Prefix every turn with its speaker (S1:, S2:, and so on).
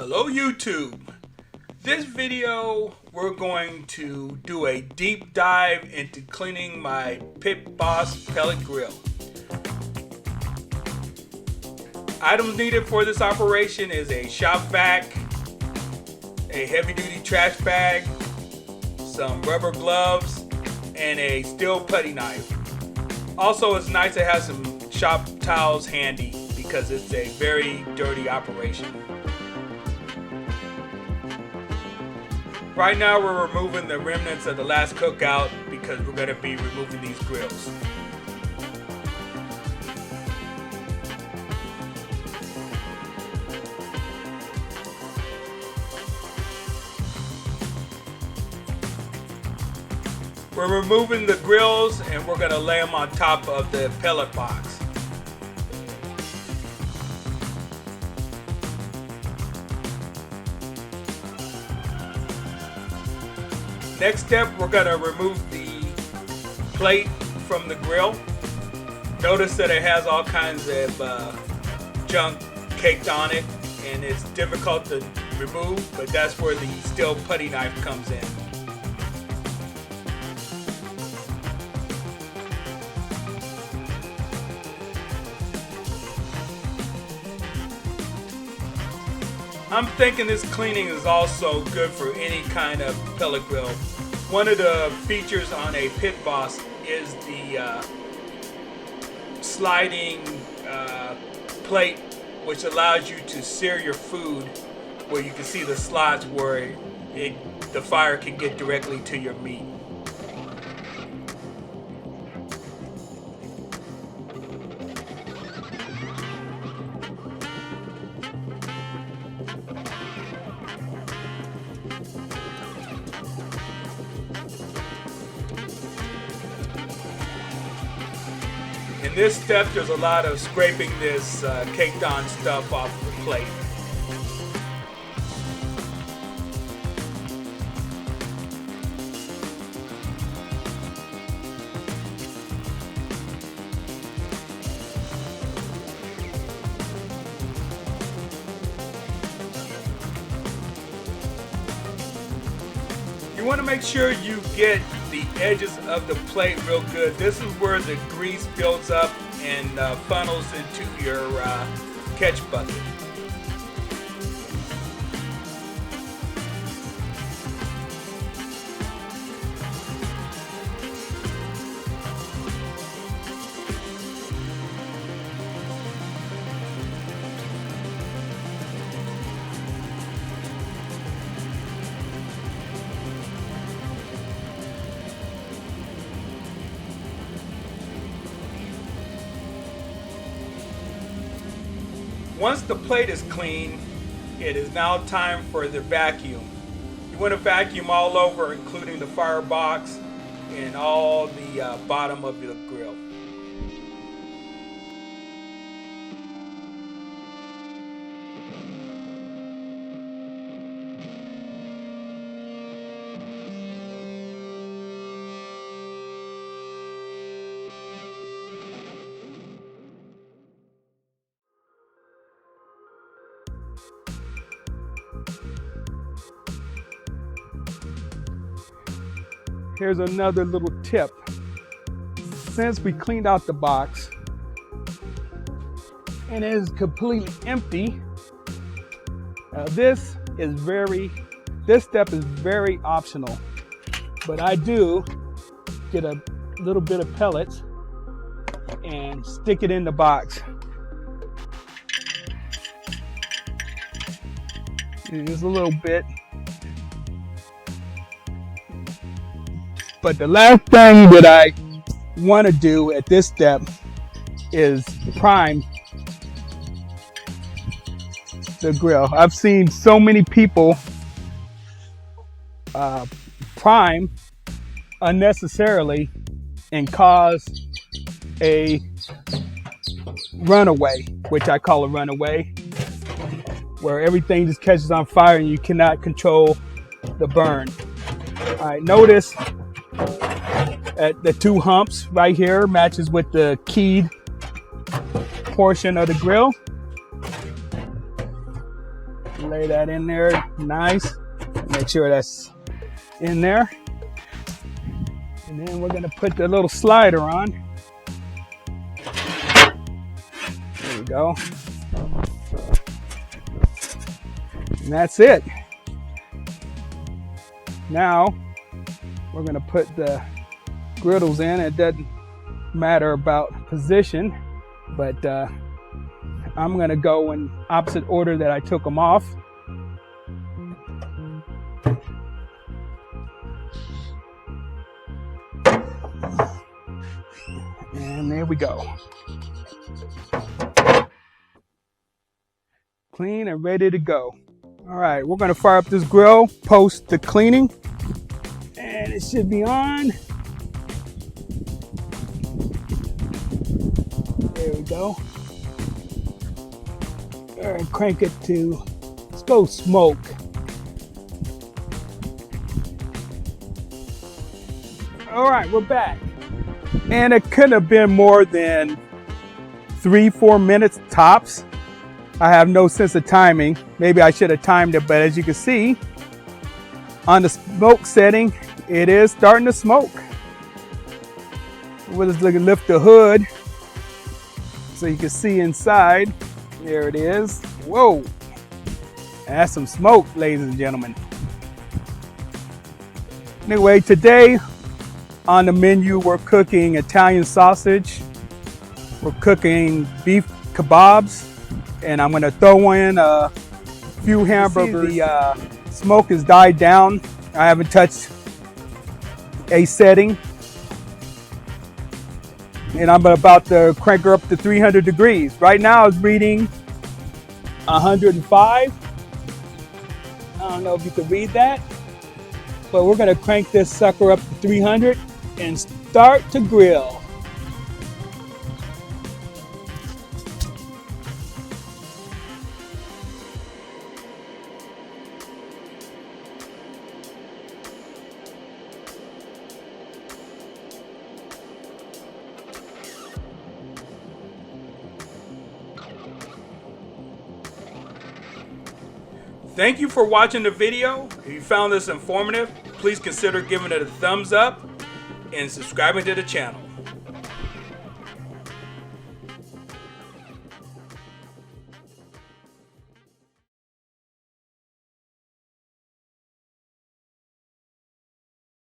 S1: Hello YouTube. This video we're going to do a deep dive into cleaning my Pit Boss Pellet Grill. Items needed for this operation is a shop vac, a heavy duty trash bag, some rubber gloves, and a steel putty knife. Also, it's nice to have some shop towels handy because it's a very dirty operation. Right now we're removing the remnants of the last cookout because we're going to be removing these grills. We're removing the grills and we're going to lay them on top of the pellet box. Next step, we're going to remove the plate from the grill. Notice that it has all kinds of junk caked on it and it's difficult to remove, but that's where the steel putty knife comes in. I'm thinking this cleaning is also good for any kind of pellet grill. One of the features on a Pit Boss is the sliding plate, which allows you to sear your food where you can see the slots where the fire can get directly to your meat. In this step, there's a lot of scraping this caked on stuff off the plate. You want to make sure you get the edges of the plate real good. This is where the grease builds up and funnels into your catch bucket. Once the plate is clean, it is now time for the vacuum. You want to vacuum all over, including the firebox and all the bottom of the grill. Here's another little tip. Since we cleaned out the box and it is completely empty, this step is very optional, but I do get a little bit of pellets and stick it in the box. Just a little bit. But the last thing that I want to do at this step is prime the grill. I've seen so many people prime unnecessarily and cause a runaway, which I call a runaway, where everything just catches on fire and you cannot control the burn. All right, notice at the two humps right here matches with the keyed portion of the grill. Lay that in there nice. Make sure that's in there. And then we're gonna put the little slider on. There we go. And that's it. Now we're gonna put the griddles in. It doesn't matter about position, but I'm gonna go in opposite order that I took them off. And there we go. Clean and ready to go. All right, we're gonna fire up this grill post the cleaning, and it should be on. There we go. All right, crank it to, let's go smoke. All right, we're back. And it couldn't have been more than 3-4 minutes tops. I have no sense of timing.Maybe I should have timed it, but as you can see, on the smoke setting, it is starting to smoke. We'll just lift the hood so you can see inside. There it is. Whoa, that's some smoke, ladies and gentlemen. Anyway, today on the menu, we're cooking Italian sausage. We're cooking beef kebabs, and I'm gonna throw in a few hamburgers. The smoke has died down. I haven't touched a setting. And I'm about to crank her up to 300 degrees. Right now it's reading 105. I don't know if you can read that, but we're gonna crank this sucker up to 300 and start to grill. Thank you for watching the video. If you found this informative, please consider giving it a thumbs up and subscribing to the channel.